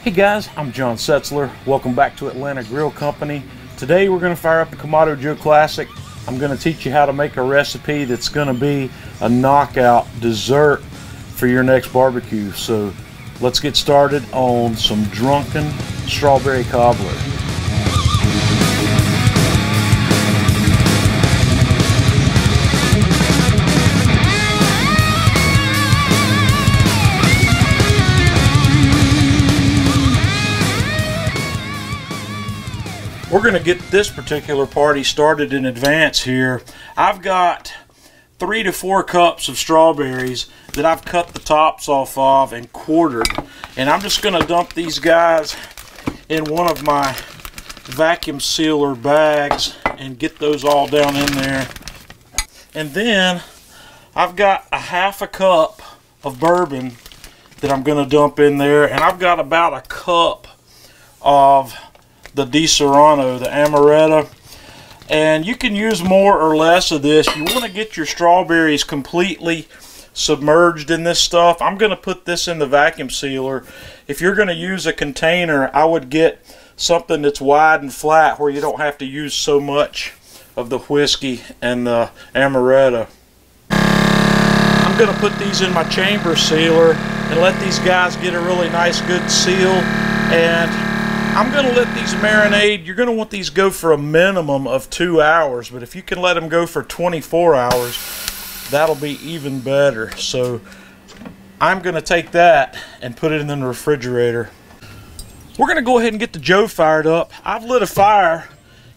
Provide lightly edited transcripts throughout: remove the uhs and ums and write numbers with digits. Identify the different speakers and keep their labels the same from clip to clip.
Speaker 1: Hey guys, I'm John Setzler. Welcome back to Atlanta Grill Company. Today we're going to fire up the Amaretto Joe Classic. I'm going to teach you how to make a recipe that's going to be a knockout dessert for your next barbecue. So let's get started on some Drunken strawberry cobbler. We're going to get this particular party started in advance here. I've got 3 to 4 cups of strawberries that I've cut the tops off of and quartered. And I'm just going to dump these guys in one of my vacuum sealer bags and get those all down in there. And then I've got a half a cup of bourbon that I'm going to dump in there. And I've got about a cup of the Serrano, the Amaretto, and you can use more or less of this. You want to get your strawberries completely submerged in this stuff. I'm going to put this in the vacuum sealer. If you're going to use a container, I would get something that's wide and flat where you don't have to use so much of the whiskey and the Amaretto. I'm going to put these in my chamber sealer and let these guys get a really nice good seal. And I'm going to let these marinate. You're going to want these go for a minimum of 2 hours, but if you can let them go for 24 hours, that'll be even better. So I'm going to take that and put it in the refrigerator. We're going to go ahead and get the Joe fired up. I've lit a fire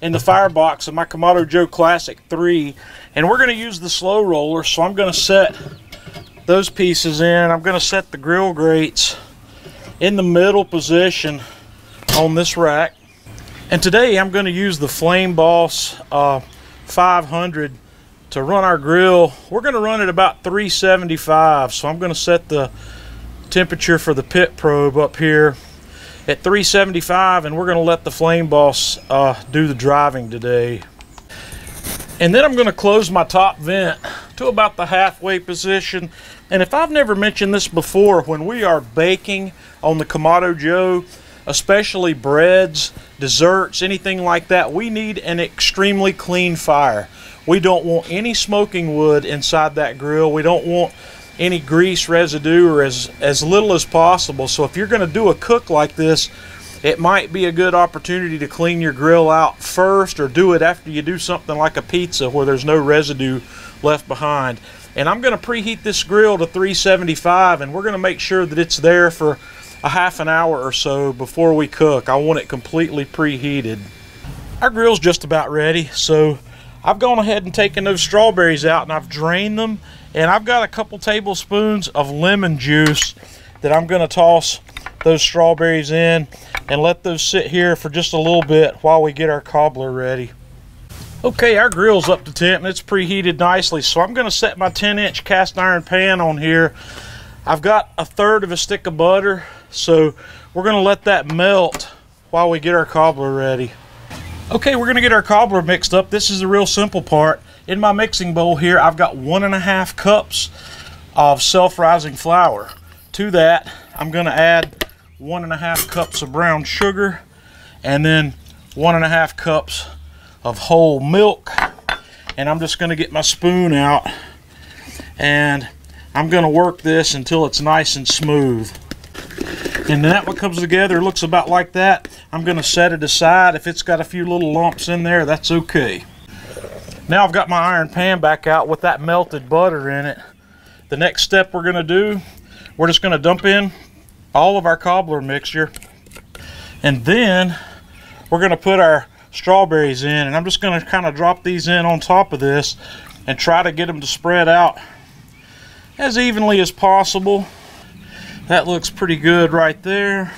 Speaker 1: in the firebox of my Amaretto Joe Classic 3, and we're going to use the slow roller, so I'm going to set those pieces in. I'm going to set the grill grates in the middle position on this rack, and today I'm going to use the Flame Boss 500 to run our grill. We're going to run it about 375, so I'm going to set the temperature for the pit probe up here at 375, and we're going to let the Flame Boss do the driving today. And then I'm going to close my top vent to about the halfway position. And if I've never mentioned this before, when we are baking on the Amaretto Joe, especially breads, desserts, anything like that, we need an extremely clean fire. We don't want any smoking wood inside that grill. We don't want any grease residue, or as little as possible. So if you're going to do a cook like this, it might be a good opportunity to clean your grill out first, or do it after you do something like a pizza where there's no residue left behind. And I'm going to preheat this grill to 375, and we're going to make sure that it's there for a half an hour or so before we cook. I want it completely preheated. Our grill's just about ready, so I've gone ahead and taken those strawberries out and I've drained them, and I've got a couple tablespoons of lemon juice that I'm going to toss those strawberries in and let those sit here for just a little bit while we get our cobbler ready. Okay, our grill's up to temp and it's preheated nicely, so I'm going to set my 10-inch cast iron pan on here. I've got 1/3 of a stick of butter, so we're going to let that melt while we get our cobbler ready. Okay, we're going to get our cobbler mixed up. This is the real simple part. In my mixing bowl here, I've got 1.5 cups of self-rising flour. To that, I'm going to add 1.5 cups of brown sugar, and then 1.5 cups of whole milk. And I'm just going to get my spoon out, and I'm going to work this until it's nice and smooth. And that one comes together, looks about like that. I'm going to set it aside. If it's got a few little lumps in there, that's okay. Now I've got my iron pan back out with that melted butter in it. The next step we're going to do, we're just going to dump in all of our cobbler mixture. And then we're going to put our strawberries in. And I'm just going to kind of drop these in on top of this and try to get them to spread out as evenly as possible. That looks pretty good right there.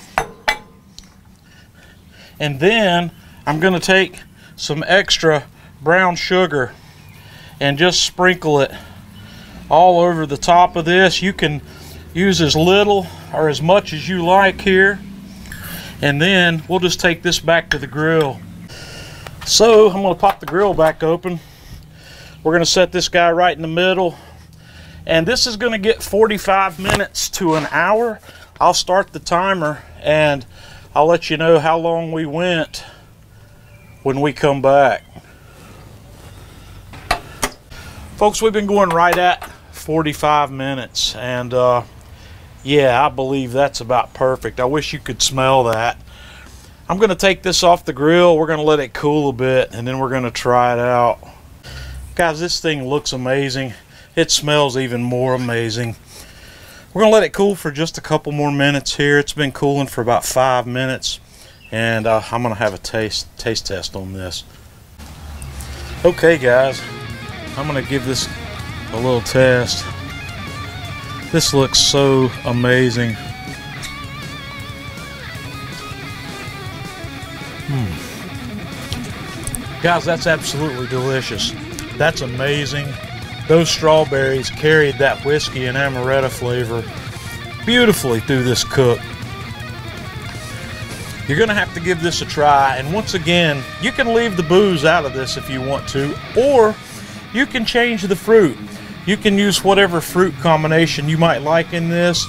Speaker 1: And then I'm going to take some extra brown sugar and just sprinkle it all over the top of this. You can use as little or as much as you like here. And then we'll just take this back to the grill. So I'm going to pop the grill back open. We're going to set this guy right in the middle. And this is going to get 45 minutes to an hour I'll start the timer and I'll let you know how long we went when we come back. Folks, we've been going right at 45 minutes, and yeah, I believe that's about perfect. I wish you could smell that. I'm going to take this off the grill. We're going to let it cool a bit, and then we're going to try it out. Guys, this thing looks amazing. It smells even more amazing. We're going to let it cool for just a couple more minutes here. It's been cooling for about 5 minutes, and I'm going to have a taste test on this. Okay, guys, I'm going to give this a little test. This looks so amazing. Guys, that's absolutely delicious. That's amazing. Those strawberries carried that whiskey and amaretto flavor beautifully through this cook. You're going to have to give this a try, and once again, you can leave the booze out of this if you want to, or you can change the fruit. You can use whatever fruit combination you might like in this,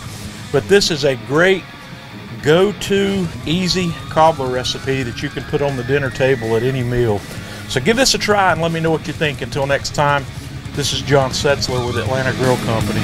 Speaker 1: but this is a great go-to easy cobbler recipe that you can put on the dinner table at any meal. So give this a try and let me know what you think. Until next time, this is John Setzler with Atlanta Grill Company.